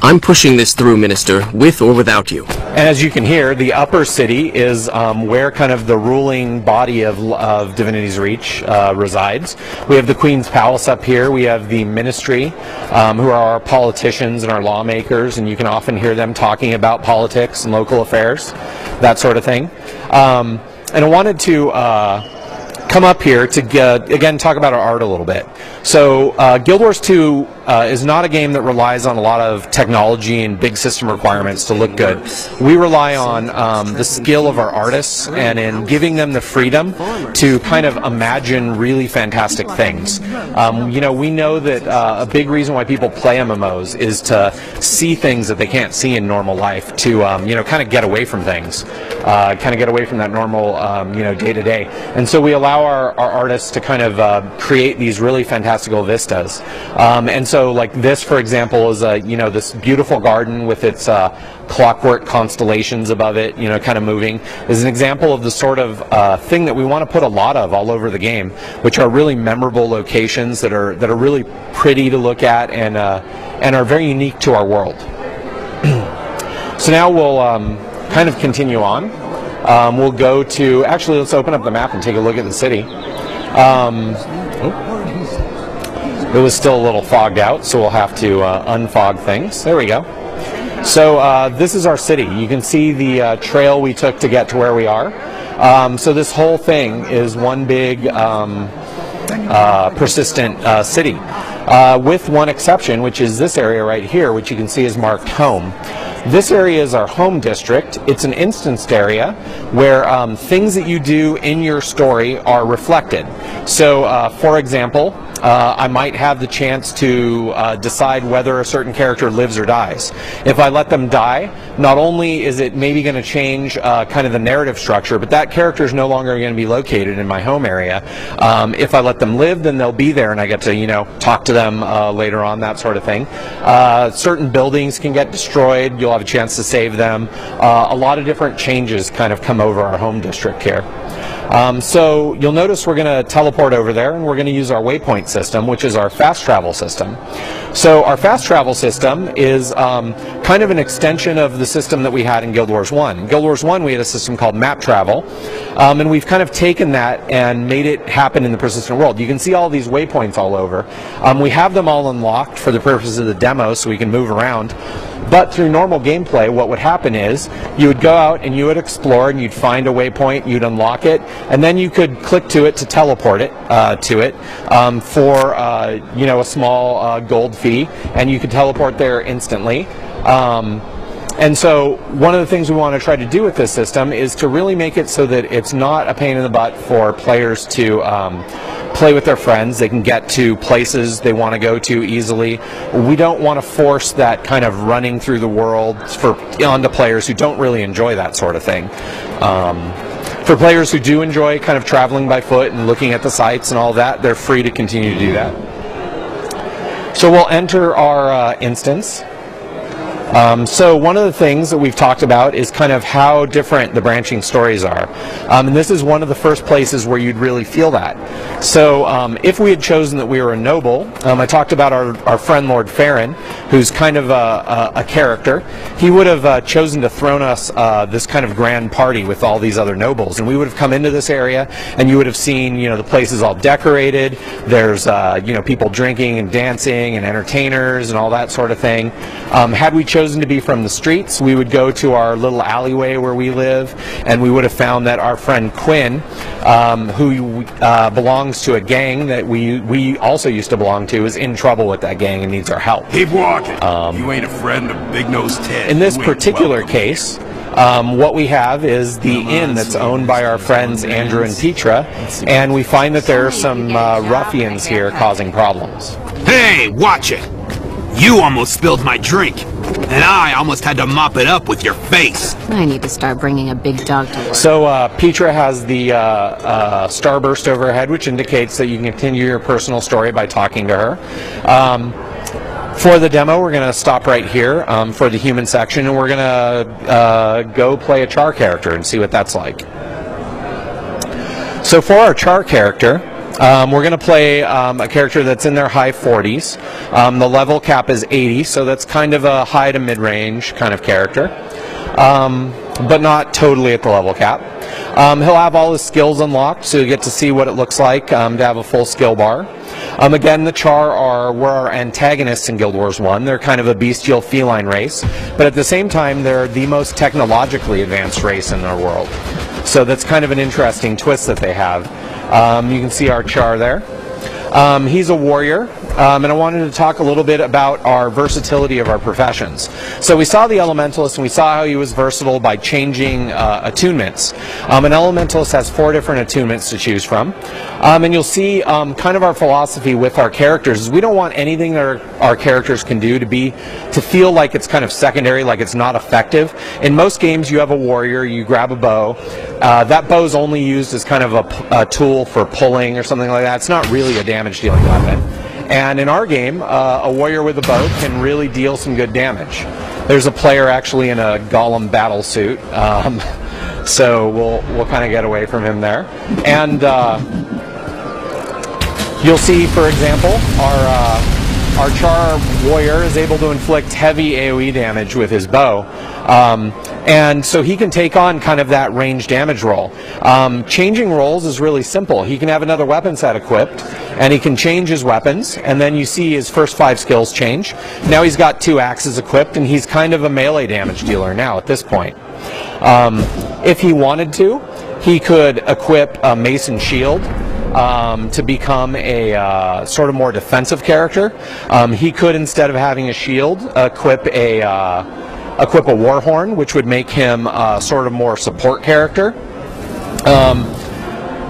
I'm pushing this through, Minister, with or without you. And as you can hear, the upper city is where kind of the ruling body of Divinity's Reach resides. We have the Queen's Palace up here. We have the Ministry, who are our politicians and our lawmakers, and you can often hear them talking about politics and local affairs, that sort of thing. And I wanted to come up here to, again, talk about our art a little bit. So Guild Wars 2 is not a game that relies on a lot of technology and big system requirements to look good. We rely on the skill of our artists and in giving them the freedom to kind of imagine really fantastic things. You know, we know that a big reason why people play MMOs is to see things that they can't see in normal life, to you know, kind of get away from things, kind of get away from that normal you know, day to day. And so we allow our artists to kind of create these really fantastical vistas. And so, like this, for example, is you know, this beautiful garden with its clockwork constellations above it, you know, kind of moving, is an example of the sort of thing that we want to put a lot of all over the game, which are really memorable locations that are really pretty to look at and are very unique to our world. So now we'll kind of continue on. We'll go to, actually, let's open up the map and take a look at the city. It was still a little fogged out, so we'll have to unfog things. There we go. So this is our city. You can see the trail we took to get to where we are. So this whole thing is one big persistent city, with one exception, which is this area right here, which you can see is marked home. This area is our home district. It's an instanced area where things that you do in your story are reflected. So, for example, I might have the chance to decide whether a certain character lives or dies. If I let them die, not only is it maybe going to change kind of the narrative structure, but that character is no longer going to be located in my home area. If I let them live, then they'll be there and I get to, you know, talk to them later on, that sort of thing. Certain buildings can get destroyed. You'll have a chance to save them. A lot of different changes kind of come over our home district here. So you'll notice we're going to teleport over there, and we're going to use our waypoint system, which is our fast travel system. So our fast travel system is kind of an extension of the system that we had in Guild Wars 1. In Guild Wars 1 we had a system called map travel, and we've kind of taken that and made it happen in the persistent world. You can see all these waypoints all over. We have them all unlocked for the purpose of the demo so we can move around. But through normal gameplay, what would happen is you would go out and you would explore and you'd find a waypoint, you'd unlock it, and then you could click to it to teleport it to it for you know, a small gold fee, and you could teleport there instantly. And so one of the things we want to try to do with this system is to really make it so that it's not a pain in the butt for players to play with their friends. They can get to places they want to go to easily. We don't want to force that kind of running through the world onto players who don't really enjoy that sort of thing. For players who do enjoy kind of traveling by foot and looking at the sights and all that, they're free to continue to do that. So we'll enter our instance. So one of the things that we've talked about is kind of how different the branching stories are. And this is one of the first places where you'd really feel that. So if we had chosen that we were a noble, I talked about our friend Lord Farron, who's kind of a character. He would have chosen to thrown us this kind of grand party with all these other nobles. And we would have come into this area and you would have seen, you know, the place is all decorated. There's, you know, people drinking and dancing and entertainers and all that sort of thing. Had we chosen to be from the streets, we would go to our little alleyway where we live, and we would have found that our friend Quinn, who belongs to a gang that we also used to belong to, is in trouble with that gang and needs our help. Keep walking. You ain't a friend of Big Nose Ted. In this particular case, what we have is the inn that's owned by our friends Andrew and Petra, and we find that there are some ruffians here causing problems. Hey, watch it! You almost spilled my drink, and I almost had to mop it up with your face. I need to start bringing a big dog to work. So Petra has the starburst over her head, which indicates that you can continue your personal story by talking to her. For the demo, we're going to stop right here for the human section, and we're going to go play a char character and see what that's like. So for our char character, We're going to play a character that's in their high 40s. The level cap is 80, so that's kind of a high to mid-range kind of character, but not totally at the level cap. He'll have all his skills unlocked, so you get to see what it looks like to have a full skill bar. Again, the Char were our antagonists in Guild Wars 1. They're kind of a bestial feline race, but at the same time, they're the most technologically advanced race in our world. So that's kind of an interesting twist that they have. You can see our Char there. He's a warrior, and I wanted to talk a little bit about our versatility of our professions. So we saw the Elementalist, and we saw how he was versatile by changing attunements. An Elementalist has 4 different attunements to choose from. And you'll see kind of our philosophy with our characters is we don't want anything that our characters can do to feel like it's kind of secondary, like it's not effective. In most games, you have a warrior, you grab a bow. That bow is only used as kind of a tool for pulling or something like that. It's not really a damage-dealing weapon. And in our game, a warrior with a bow can really deal some good damage. There's a player actually in a golem battle suit, so we'll kind of get away from him there. And you'll see, for example, our Char warrior is able to inflict heavy AoE damage with his bow. And so he can take on kind of that range damage role. Changing roles is really simple. He can have another weapon set equipped, and he can change his weapons, and then you see his first 5 skills change. Now he's got 2 axes equipped, and he's kind of a melee damage dealer now at this point. If he wanted to, he could equip a Mason Shield to become a sort of more defensive character. He could, instead of having a shield, equip a Warhorn, which would make him sort of more support character.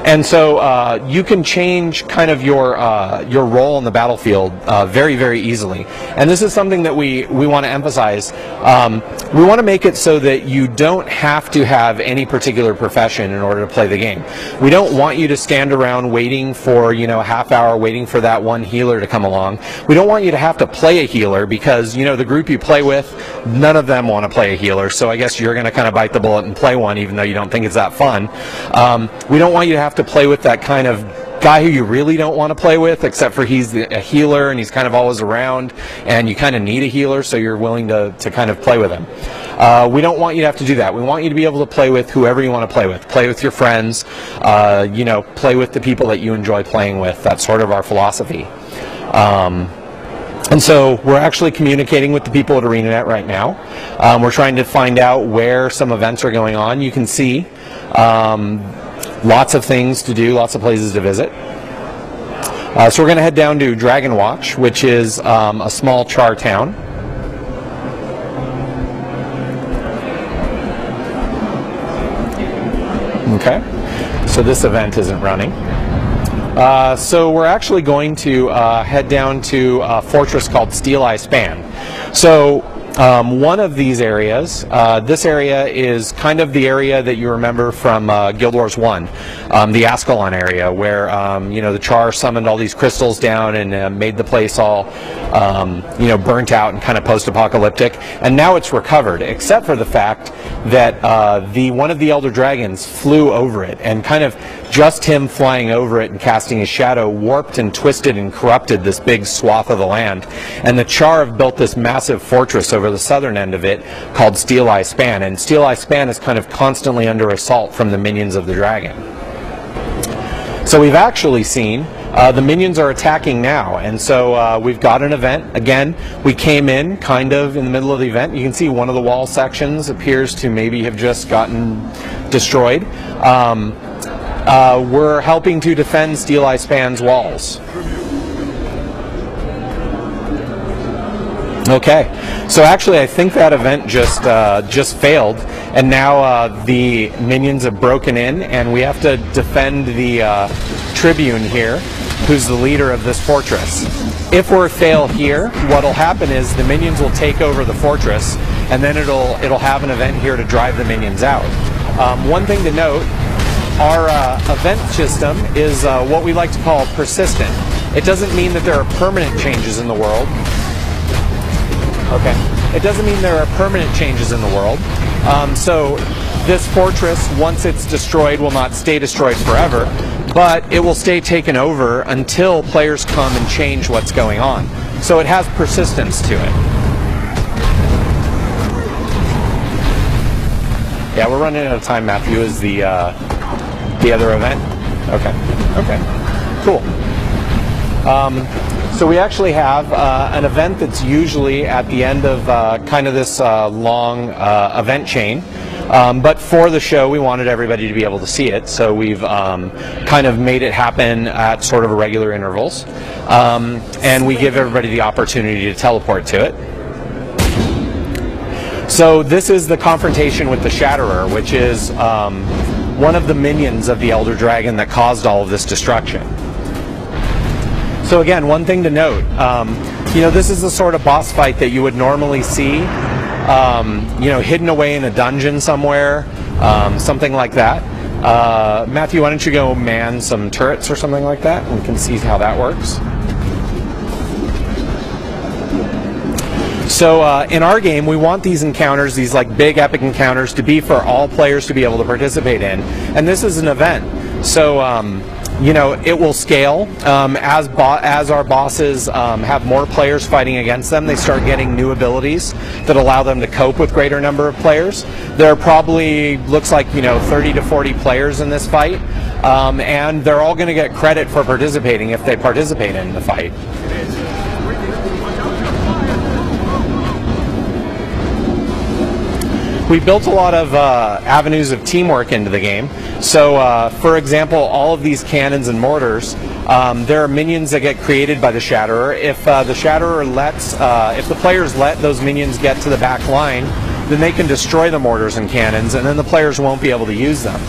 And so you can change kind of your role in the battlefield very, very easily. And this is something that we want to emphasize. We want to make it so that you don't have to have any particular profession in order to play the game. We don't want you to stand around waiting for, a half hour, waiting for that one healer to come along. We don't want you to have to play a healer because, the group you play with, none of them want to play a healer. So I guess you're going to kind of bite the bullet and play one, even though you don't think it's that fun. We don't want you to have to play with that kind of guy who you really don't want to play with, except for he's a healer and he's kind of always around and you kind of need a healer, so you're willing to kind of play with him. We don't want you to have to do that. We want you to be able to play with whoever you want to play with your friends, play with the people that you enjoy playing with. That's sort of our philosophy. And so we're actually communicating with the people at ArenaNet right now. We're trying to find out where some events are going on. You can see lots of things to do, lots of places to visit. So we're going to head down to Dragon Watch, which is a small Char town. Okay, so this event isn't running. So we're actually going to head down to a fortress called Steel Eye Span. So one of these areas, this area is kind of the area that you remember from Guild Wars 1, the Ascalon area, where the Char summoned all these crystals down and made the place all burnt out and kind of post-apocalyptic. And now it's recovered, except for the fact that one of the Elder Dragons flew over it, and kind of just him flying over it and casting his shadow warped and twisted and corrupted this big swath of the land. And the Char have built this massive fortress over the southern end of it called Steel Eye Span, and Steel Eye Span is kind of constantly under assault from the minions of the dragon. So we've actually seen the minions are attacking now, and so we've got an event. Again, we came in kind of in the middle of the event. You can see one of the wall sections appears to maybe have just gotten destroyed. We're helping to defend Steel Eye Span's walls. Okay, so actually I think that event just failed, and now the minions have broken in, and we have to defend the Tribune here, who's the leader of this fortress. If we fail here, what'll happen is the minions will take over the fortress, and then it'll have an event here to drive the minions out. One thing to note, our event system is what we like to call persistent. It doesn't mean that there are permanent changes in the world. Okay. It doesn't mean there are permanent changes in the world. So this fortress, once it's destroyed, will not stay destroyed forever, but it will stay taken over until players come and change what's going on. So it has persistence to it. Yeah, we're running out of time, Matthew. Is the other event? Okay. Okay. Cool. So we actually have an event that's usually at the end of kind of this long event chain. But for the show, we wanted everybody to be able to see it, so we've kind of made it happen at sort of regular intervals. And we give everybody the opportunity to teleport to it. So this is the confrontation with the Shatterer, which is one of the minions of the Elder Dragon that caused all of this destruction. So again, one thing to note, you know, this is the sort of boss fight that you would normally see, you know, hidden away in a dungeon somewhere, something like that. Matthew, why don't you go man some turrets or something like that, and we can see how that works. So in our game, we want these encounters, these like big epic encounters, to be for all players to be able to participate in. And this is an event. So, you know, it will scale. As our bosses have more players fighting against them, they start getting new abilities that allow them to cope with greater number of players. There are probably, looks like, you know, 30 to 40 players in this fight. And they're all going to get credit for participating if they participate in the fight. We built a lot of avenues of teamwork into the game. So, for example, all of these cannons and mortars, there are minions that get created by the Shatterer. If the Shatterer lets, if the players let those minions get to the back line, then they can destroy the mortars and cannons, and then the players won't be able to use them.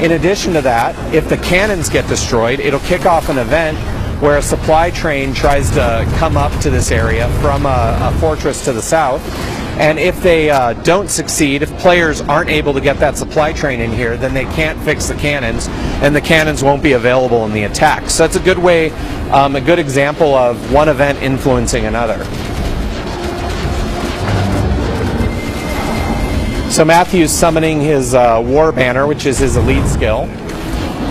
In addition to that, if the cannons get destroyed, it'll kick off an event where a supply train tries to come up to this area from a fortress to the south. And if they don't succeed, if players aren't able to get that supply train in here, then they can't fix the cannons, and the cannons won't be available in the attack. So that's a good way, a good example of one event influencing another. So Matthew's summoning his War Banner, which is his elite skill.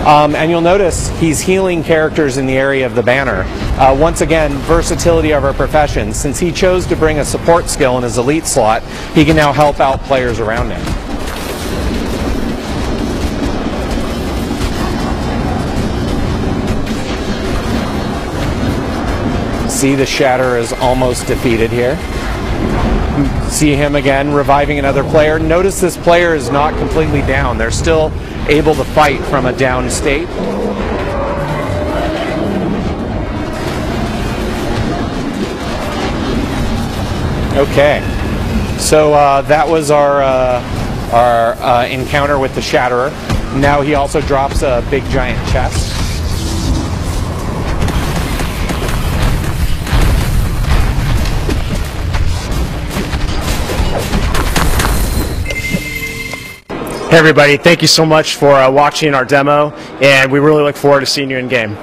And you'll notice he's healing characters in the area of the banner. Once again, versatility of our profession. Since he chose to bring a support skill in his elite slot, he can now help out players around him. See, the Shatter is almost defeated here. See him again reviving another player. Notice this player is not completely down. They're still able to fight from a down state. Okay, so that was our encounter with the Shatterer. Now he also drops a big giant chest. Hey everybody, thank you so much for watching our demo, and we really look forward to seeing you in game.